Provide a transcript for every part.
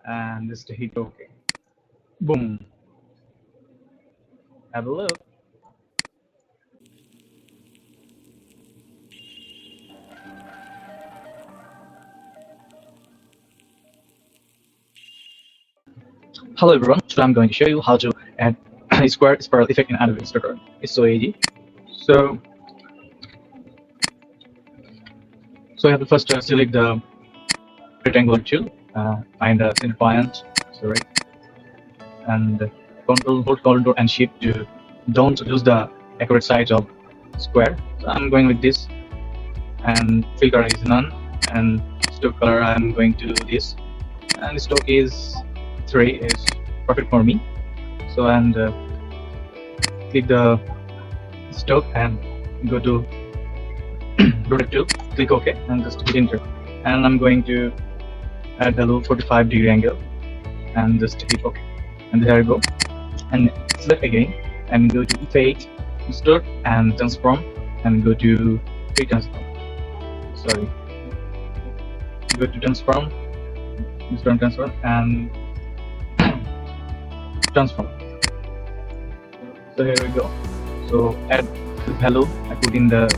and just hit OK. Boom. Have a look. Hello everyone, so I'm going to show you how to add a square spiral effect in Adobe Illustrator. It's so easy. So, you have to first select the rectangular tool, find the center point, sorry, and hold Control and Shift to don't lose the accurate size of square. So I'm going with this, and fill color is none, and stroke color I'm going to this, and stroke is 3 is perfect for me. So and click the stroke and go to rotate tool, click OK and just hit enter. And I'm going to add the low 45-degree angle and just hit OK. And there you go. And select again and go to Effect, Distort and Transform and go to Transform. Sorry. Go to Transform, Distort and Transform and Transform. So here we go. So add the value I put in the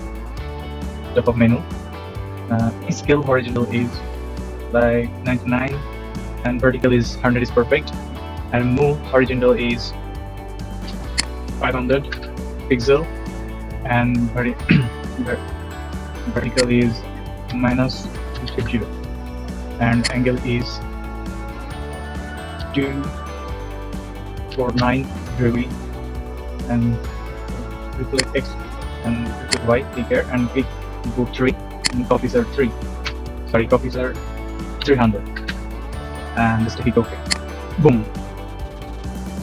top of menu. Scale horizontal is like 99 and vertical is 100 is perfect, and move horizontal is 500 pixel and vertical is minus 50 and angle is 249 degree and reflect X and reflect Y. Click here and click book 3 and copies are 3. Sorry, copies are 300 and just hit OK. Boom.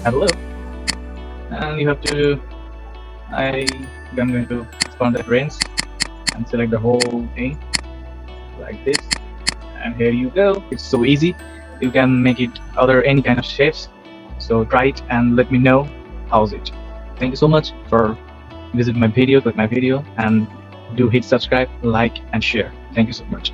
Have a look. And you have to I'm going to expand that range and select the whole thing like this, and here you go. It's so easy. You can make it any kind of shapes. So try it and let me know how's it. Thank you so much for visiting my video, click my video, and do hit subscribe, like and share. Thank you so much.